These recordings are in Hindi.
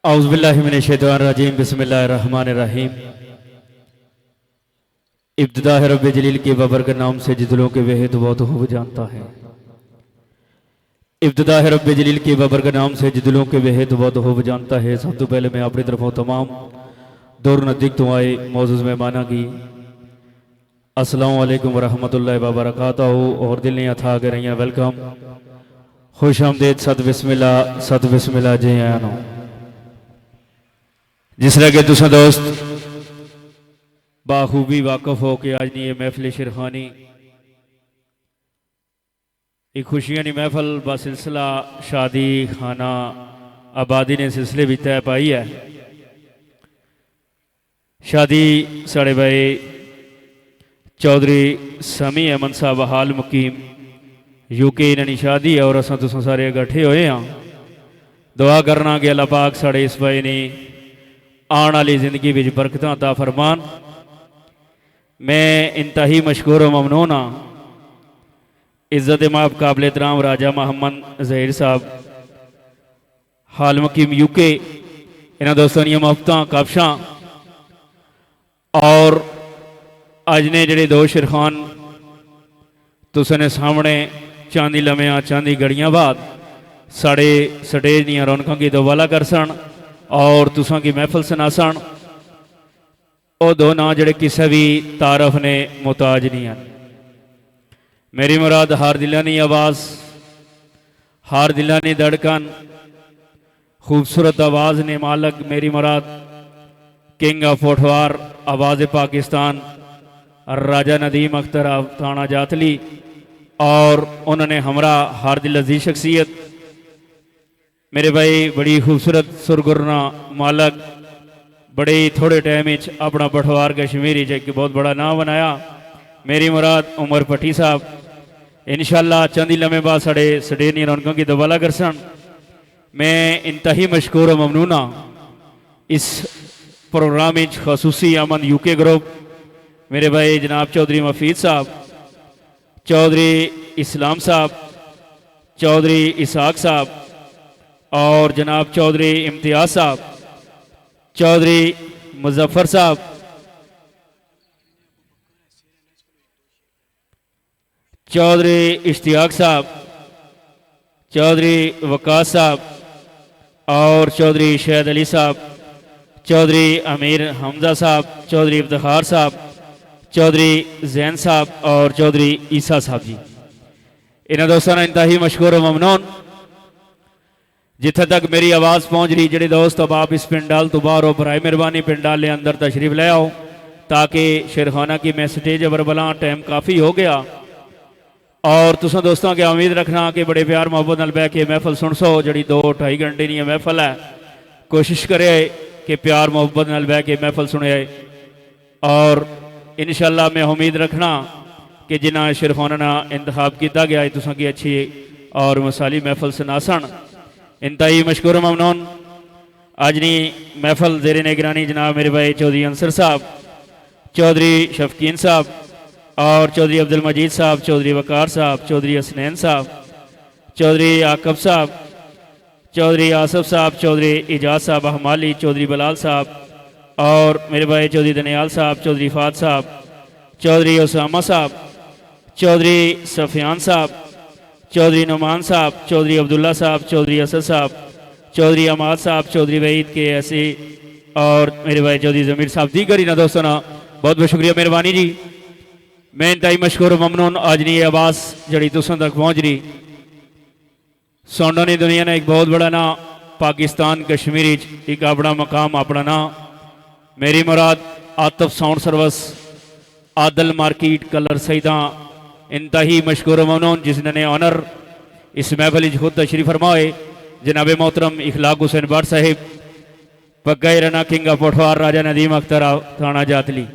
औज़ुबिल्लाहिमिनश्शैतानिर्रजीम बिस्मिल्लाहिर्रहमानिर्रहीम। इब्तिदा है रब्बे जलील के बबर के नाम से जिदलों के वह तो बहुत खूब जानता है। इब्तिदा है रब्बे जलील के बबर के नाम से जिदलों के वह तो बहुत खूब जानता है। सब तो पहले मैं अपनी तरफों तमाम दूर नज़दीक तो आए मौजूद मेहमाना की अस्सलामु अलैकुम वरहमतुल्लाहि वबरकातुहू और दिल ने अथा कर रही वेलकम खुश आमदेद सत बिस्मिल्लाह जी आनो। जिस लगे तुसा दोस्त बाखूबी वाकफ हो कि आज ये महफिल शिरखानी एक खुशियां नी महफल बा सिलसिला शादी खाना आबादी ने सिलसिले भी तय पाई है। शादी साढ़े भाई चौधरी समी अहमद साहब हाल मुकीम यूके इन्होंने शादी है और असा तुसा सारे इकट्ठे होए हाँ। दुआ करना कि अल्लाह पाक साढ़े इस भाई ने आने वाली जिंदगी में बरकत अता फरमान। मैं इंतही मशकूर व ममनून हाँ इज़्ज़त माब काबिल एहतराम राजा मोहम्मद ज़हीर साहब हाल मुकीम यूके इन्होंने दोस्तों दी मुहब्बत काबशा और अज ने जड़े दो शिरखान तुसने सामने चांदी लम्या चांदी घड़ियां बाद साढ़े स्टेज दियां रौनकों की दोबाला कर सन और तुसा की महफल सुना सन। वो दो ना जड़े किसी भी तारफ ने मुताज नहीं हैं। मेरी मुराद हार दिलानी आवाज़ हार दिलानी धड़कन खूबसूरत आवाज़ ने मालक मेरी मुराद किंग ऑफ फोटवार आवाज़ पाकिस्तान राजा नदीम अख्तर थाना जातली और उन्होंने हमरा हार दिल अजीज शख्सियत मेरे भाई बड़ी खूबसूरत सुरगुरना मालक बड़े थोड़े टाइम अपना पठवार कश्मीरी एक बहुत बड़ा नाम बनाया। मेरी मुराद उमर भट्टी साहब इंशाअल्लाह चंद ही लम्हे बाद साढ़े सडेनी रौनकों की दोबाला कर सन। मैं इंतही मशकूर व ममनूना इस प्रोग्राम में खसूसी अमन यूके ग्रुप मेरे भाई जनाब चौधरी मफीद साहब चौधरी इस्लाम साहब चौधरी इसहाक साहब और जनाब चौधरी इम्तियाज साहब चौधरी मुजफ्फर साहब चौधरी इश्तियाक साहब चौधरी वकास साहब और चौधरी शहद अली साहब चौधरी अमीर हमजा साहब चौधरी इफ्तिखार साहब चौधरी जैन साहब और चौधरी ईसा साहब जी इन्होंने दोस्तों ने इंतही मशकूर व ममनून। जिथे तक मेरी आवाज़ पहुँच रही जेडे दोस्त अब आप इस पिंडाल तो बाहर हो बराए मेहरबानी पिंडाल ले अंदर तशरीफ ले आओ ताकि शेरखाना की मैं स्टेज पर बला टाइम काफ़ी हो गया और तुसा दोस्तों की उम्मीद रखना कि बड़े प्यार मोहब्बत नाल बह के महफल सुन सो जी 2-2.5 घंटे की महफल है। कोशिश करे कि प्यार मोहब्बत नाल बह के महफल सुने और इंशाअल्लाह मैं उम्मीद रखना कि जिन्हें शेरखाना इंतखाब किया गया है तुसा की अच्छी और मसाली महफल सुना सन। इंतही मशकूर ममनून। अजनी महफल ज़ेरे निगरानी जनाब मेरे भाई चौधरी अंसर साहब चौधरी शफकीन साहब और चौधरी अब्दुल मजीद साहब चौधरी वकार साहब चौधरी हसनैन साहब चौधरी आकब साहब चौधरी आसफ साहब चौधरी इजाज साहब हमाली चौधरी बलाल साहब और मेरे भाई चौधरी दनियाल साहब चौधरी फात साहब चौधरी उसामा साहब चौधरी सफ़ियान साहब चौधरी नुमान साहब चौधरी अब्दुल्ला साहब चौधरी असद साहब चौधरी अमाद साहब चौधरी वहीद के ऐसे और मेरे भाई चौधरी ज़मीर साहब दीगर ना दोस्तों ना बहुत बहुत शुक्रिया मेहरबानी जी। मैं इंतही मशकूर ममनून। आज नहीं आवाज़ जड़ी तुसों तक पहुँच रही सोंडों ने दुनिया ने एक बहुत बड़ा ना पाकिस्तान कश्मीरी एक अपना मकाम अपना ना मेरी मुराद आतफ साउंड सर्विस आदल मार्केट कलर सईदा इंतही मशकूर ममनून जिसने ऑनर इस महफिल खुद तशरीफ फरमाए जनाब मोहतरम इखलाक हुसैन बाट साहिब पग्गाई रना किंग ऑफ पठवार राजा नदीम अख्तर थाना जातली।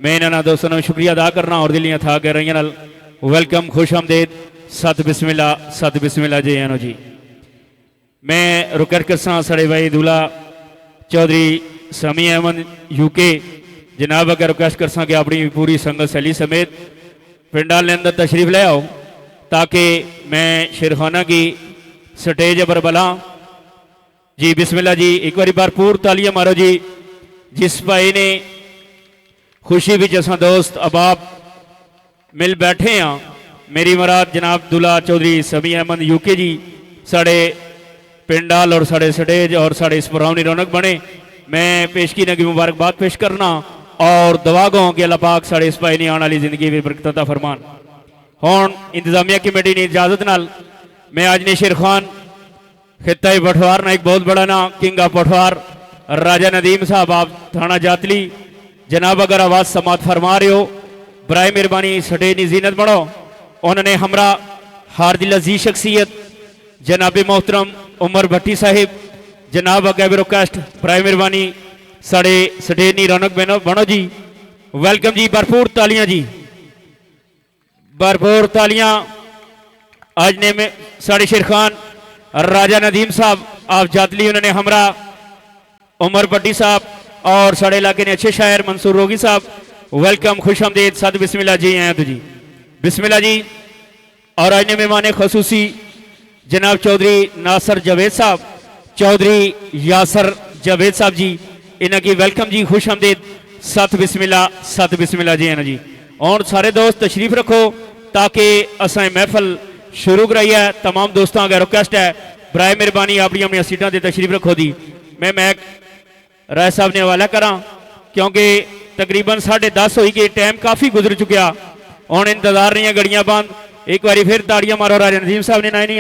मैं इन्होंने दोस्तों ने शुक्रिया अदा करना और दिलियाँ था कर रही वेलकम खुश आमदेद सत बिस्मिल्लाह जी आनो जी। मैं रुकर करसा सड़े भाई दूल्हा चौधरी समी अहमद यूके जनाब अगर रिक्वेस्ट करसा कि अपनी पूरी संगत सैली समेत पिंडाल के अंदर तशरीफ ले आओ ताकि मैं शेरखाना की स्टेज पर बला जी बिस्मिल्लाह जी, एक बार भरपूर तालियां मारो जी। जिस भाई ने खुशी विच असां दोस्त अहबाब मिल बैठे हाँ, मेरी मुराद जनाब दुला चौधरी समी अहमद यूके जी, साढ़े पिंडाल और साढ़े स्टेज और साढ़े इस प्रोग्राम की रौनक बने। मैं पेशगी नगी मुबारकबाद पेश करना और दुआ गो कि अल्लाह पाक साढ़े इस भाई ने आने वाली जिंदगी में बरकत अता फरमान। हुण इंतजामिया कमेटी की इजाजत नाल मैं आज ने शेर खान खिता पठवार ना एक बहुत बड़ा ना किंग ऑफ पठवार राजा नदीम साहब आप थाना जातली जनाब अगर आवाज समात फरमा रहे हो बराए मेहरबानी स्टेज की जीनत बढ़ो। उन्होंने हमरा हारदिल अजीज शख्सियत जनाब मोहतरम उमर भट्टी साहिब जनाब अगैब रिक्वेस्ट बराए मेहरबानी साढ़े स्टेज की रौनक बनो जी। वेलकम जी, भरपूर तालियां जी, भरपूर तालियां। आज ने में साढ़े शेर खान राजा नदीम साहब आप जातली, उन्होंने हमरा उमर भट्टी साहब और साढ़े इलाके ने अच्छे शायर मंसूर रोगी साहब, वेलकम, खुश आमदीद, सद बिस्मिल्लाह जी, आए तो जी बिस्मिल्लाह जी। और आज ने मेहमान खसूसी जनाब चौधरी नासर जावेद साहब, चौधरी यासर जावेद साहब जी, इन्हें की वेलकम जी, खुश आमदीद, सत बिस्मिल्लाह जी, आना जी। और सारे दोस्त तशरीफ रखो ताकि असा महफल शुरू कराइए। तमाम दोस्तों अगर रिक्वेस्ट है बराए मेहरबानी अपनी अपनी सीटां से तशरीफ रखो दी। मैं मैक राय साहब ने हवाला करा क्योंकि तकरीबन 10:30 हो गई, टाइम काफ़ी गुजर चुका। हूँ इंतजार नहीं है, गड़ियां बंद। एक बार फिर ताड़ियां मारो राजा नदीम साहब ने ना नहीं